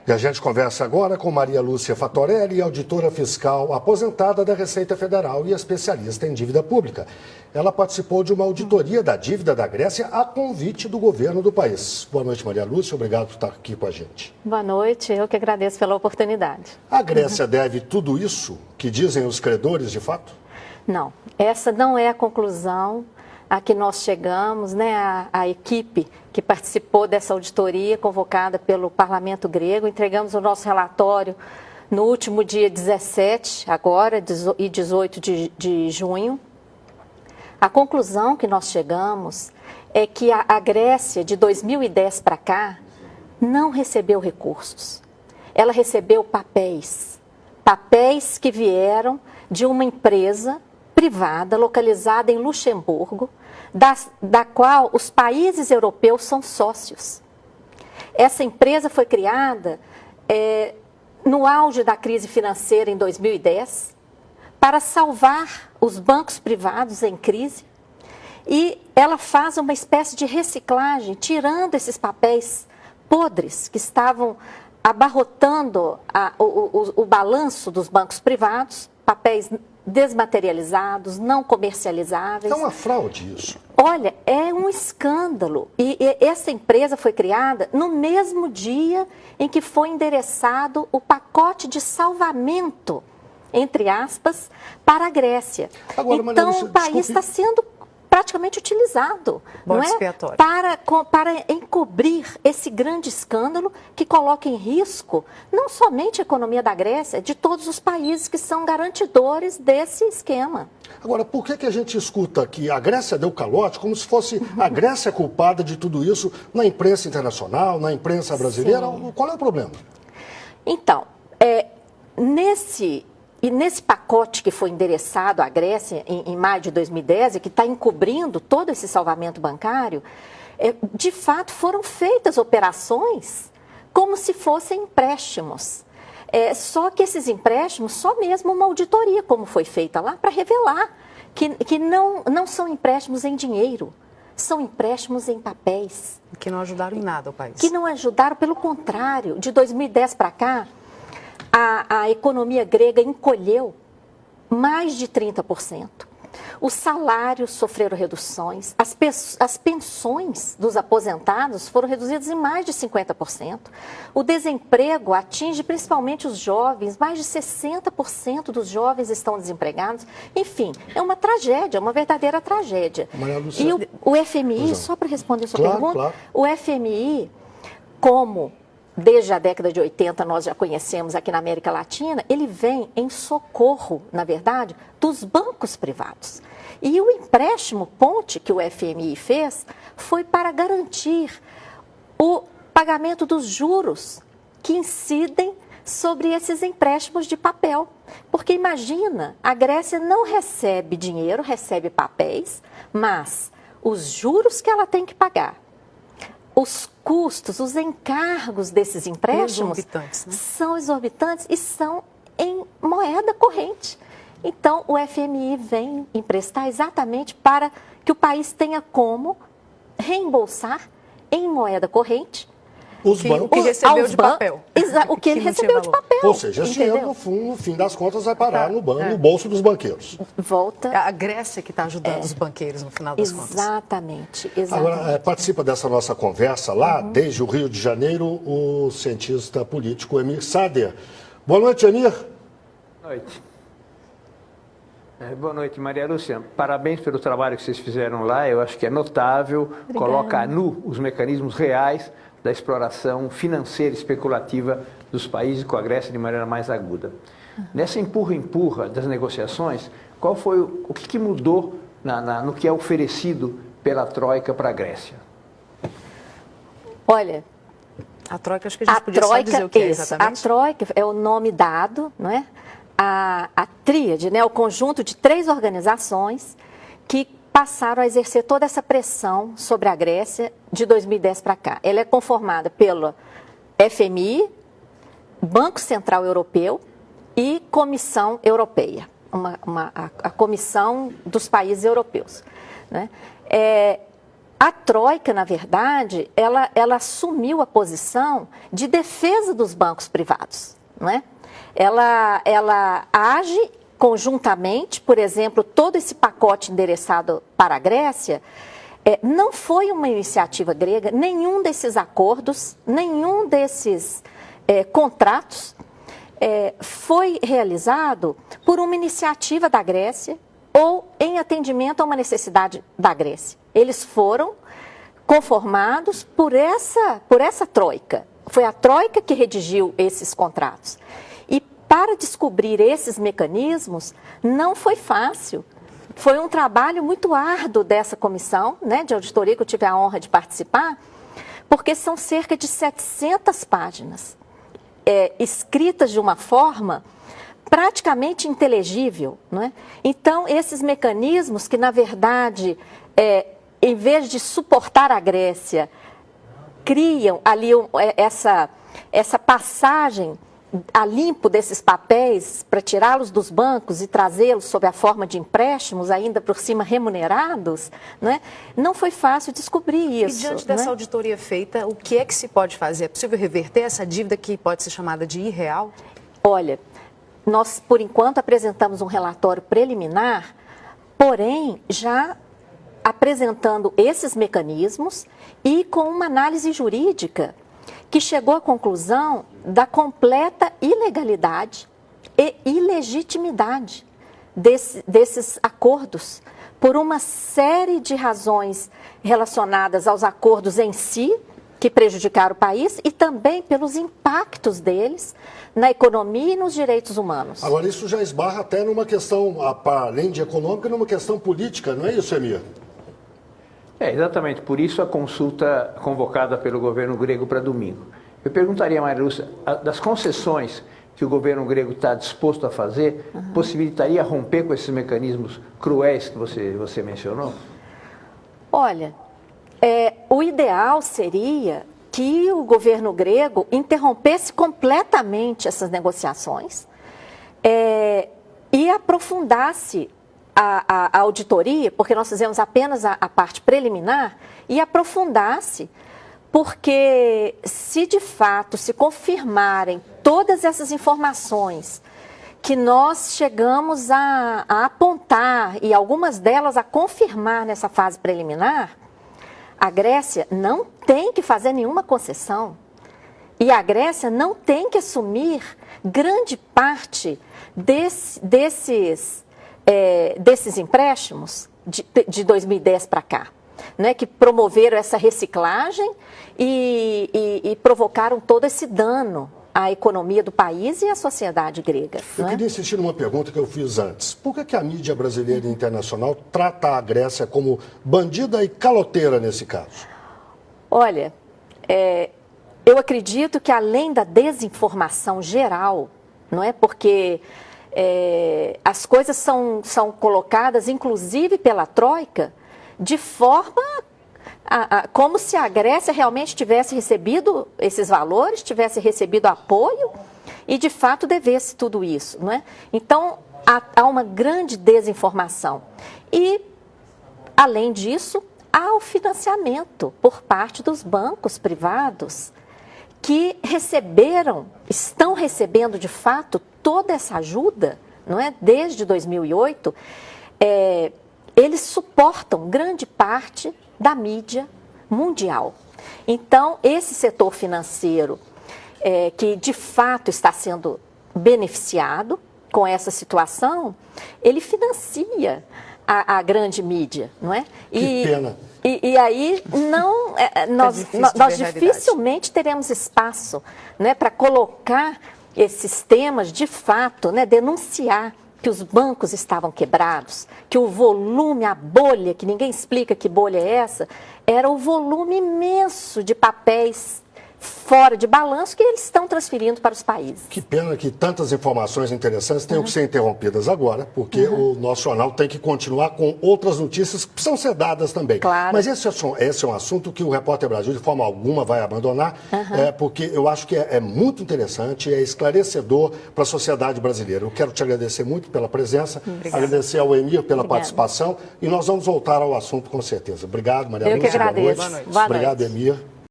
E a gente conversa agora com Maria Lúcia Fatorelli, auditora fiscal aposentada da Receita Federal e especialista em dívida pública. Ela participou de uma auditoria da dívida da Grécia a convite do governo do país. Boa noite, Maria Lúcia. Obrigado por estar aqui com a gente. Boa noite. Eu que agradeço pela oportunidade. A Grécia deve tudo isso que dizem os credores, de fato? Não. Essa não é a conclusão a que nós chegamos, né? A equipe que participou dessa auditoria convocada pelo Parlamento grego. Entregamos o nosso relatório no último dia 17, agora, e 18 de junho. A conclusão que nós chegamos é que a Grécia, de 2010 para cá, não recebeu recursos. Ela recebeu papéis que vieram de uma empresa privada localizada em Luxemburgo, da qual os países europeus são sócios. Essa empresa foi criada no auge da crise financeira em 2010 para salvar os bancos privados em crise, e ela faz uma espécie de reciclagem, tirando esses papéis podres que estavam abarrotando o balanço dos bancos privados, papéis desmaterializados, não comercializáveis. É uma fraude isso. Olha, é um escândalo. E essa empresa foi criada no mesmo dia em que foi endereçado o pacote de salvamento, entre aspas, para a Grécia. Agora, então, Lúcia, o país está sendo praticamente utilizado, não é? Para encobrir esse grande escândalo que coloca em risco não somente a economia da Grécia, de todos os países que são garantidores desse esquema. Agora, por que a gente escuta que a Grécia deu calote como se fosse a Grécia culpada de tudo isso na imprensa internacional, na imprensa brasileira? Sim. Qual é o problema? Então, nesse pacote que foi endereçado à Grécia em maio de 2010, e que está encobrindo todo esse salvamento bancário, de fato foram feitas operações como se fossem empréstimos. Só que esses empréstimos, só mesmo uma auditoria, como foi feita lá, para revelar que não são empréstimos em dinheiro, são empréstimos em papéis. Que não ajudaram em nada o país. Que não ajudaram, pelo contrário. De 2010 para cá, a economia grega encolheu mais de 30%. Os salários sofreram reduções, as pensões dos aposentados foram reduzidas em mais de 50%. O desemprego atinge principalmente os jovens, mais de 60% dos jovens estão desempregados. Enfim, é uma tragédia, uma verdadeira tragédia. E o FMI, só para responder a sua pergunta, claro. O FMI, como desde a década de 80 nós já conhecemos aqui na América Latina, ele vem em socorro, na verdade, dos bancos privados. E o empréstimo ponte que o FMI fez foi para garantir o pagamento dos juros que incidem sobre esses empréstimos de papel. Porque imagina, a Grécia não recebe dinheiro, recebe papéis, mas os juros que ela tem que pagar, os custos, os encargos desses empréstimos são exorbitantes e são em moeda corrente. Então, o FMI vem emprestar exatamente para que o país tenha como reembolsar em moeda corrente o que recebeu de papel. O que ele recebeu de papel. Ou seja, esse dinheiro, no fim das contas, vai parar no bolso dos banqueiros. Volta. É a Grécia que está ajudando os banqueiros, no final das contas. Exatamente. Agora, participa dessa nossa conversa lá, desde o Rio de Janeiro, o cientista político Emir Sader. Boa noite, Emir. Boa noite. Boa noite, Maria Lúcia. Parabéns pelo trabalho que vocês fizeram lá. Eu acho que é notável. Obrigada. Coloca a nu os mecanismos reais da exploração financeira especulativa dos países com a Grécia de maneira mais aguda. Nessa empurra-empurra das negociações, qual foi o que mudou no que é oferecido pela Troika para a Grécia? Olha, a Troika, acho que a gente podia só dizer o que é exatamente. A Troika é o nome dado, não é? A tríade, né? O conjunto de 3 organizações que passaram a exercer toda essa pressão sobre a Grécia de 2010 para cá. Ela é conformada pelo FMI, Banco Central Europeu e Comissão Europeia, a Comissão dos Países Europeus, né? a Troika, na verdade, ela assumiu a posição de defesa dos bancos privados, não é? Ela age conjuntamente, por exemplo, todo esse pacote endereçado para a Grécia, não foi uma iniciativa grega, nenhum desses acordos, nenhum desses contratos foi realizado por uma iniciativa da Grécia ou em atendimento a uma necessidade da Grécia. Eles foram conformados por essa troika. Foi a troika que redigiu esses contratos. E para descobrir esses mecanismos, não foi fácil. Foi um trabalho muito árduo dessa comissão, né, de auditoria, que eu tive a honra de participar, porque são cerca de 700 páginas, escritas de uma forma praticamente inteligível, não é? Então, esses mecanismos que, na verdade, em vez de suportar a Grécia, criam ali essa passagem a limpo desses papéis para tirá-los dos bancos e trazê-los sob a forma de empréstimos, ainda por cima remunerados, né? Não foi fácil descobrir isso. E diante dessa auditoria feita, o que é que se pode fazer? É possível reverter essa dívida que pode ser chamada de irreal? Olha, nós, por enquanto, apresentamos um relatório preliminar, porém, já apresentando esses mecanismos e com uma análise jurídica que chegou à conclusão da completa ilegalidade e ilegitimidade desses acordos, por uma série de razões relacionadas aos acordos em si, que prejudicaram o país, e também pelos impactos deles na economia e nos direitos humanos. Agora, isso já esbarra até numa questão, além de econômica, numa questão política, não é isso, Emir? Exatamente, por isso a consulta convocada pelo governo grego para domingo. Eu perguntaria, Maria Lúcia, das concessões que o governo grego está disposto a fazer, possibilitaria romper com esses mecanismos cruéis que você mencionou? Olha, o ideal seria que o governo grego interrompesse completamente essas negociações e aprofundasse a auditoria, porque nós fizemos apenas a parte preliminar, e aprofundasse, porque se de fato se confirmarem todas essas informações que nós chegamos a apontar, e algumas delas a confirmar nessa fase preliminar, a Grécia não tem que fazer nenhuma concessão. E a Grécia não tem que assumir grande parte desses empréstimos de 2010 para cá, né, que promoveram essa reciclagem e provocaram todo esse dano à economia do país e à sociedade grega. Eu queria insistir numa pergunta que eu fiz antes. Por que a mídia brasileira e internacional trata a Grécia como bandida e caloteira nesse caso? Olha, eu acredito que além da desinformação geral, não é? Porque as coisas são colocadas, inclusive pela Troika, de forma como se a Grécia realmente tivesse recebido esses valores, tivesse recebido apoio e, de fato, devesse tudo isso, não é? Então, há uma grande desinformação. E, além disso, há o financiamento por parte dos bancos privados que estão recebendo, de fato, toda essa ajuda, não é? Desde 2008, eles suportam grande parte da mídia mundial. Então, esse setor financeiro, que de fato está sendo beneficiado com essa situação, ele financia a grande mídia, não é? Que pena. E aí nós dificilmente teremos espaço, né, para colocar esses temas de fato, né, denunciar que os bancos estavam quebrados, que o volume, a bolha, que ninguém explica que bolha é essa, era o volume imenso de papéis fora de balanço que eles estão transferindo para os países. Que pena que tantas informações interessantes tenham que ser interrompidas agora, porque o nosso jornal tem que continuar com outras notícias que precisam ser dadas também. Claro. Mas esse é um assunto que o Repórter Brasil, de forma alguma, vai abandonar, porque eu acho que é muito interessante, é esclarecedor para a sociedade brasileira. Eu quero te agradecer muito pela presença, agradecer ao Emir pela participação, e nós vamos voltar ao assunto com certeza. Obrigado, Maria Lúcia. Eu que agradeço. Boa noite. Boa Obrigado, noite. Emir.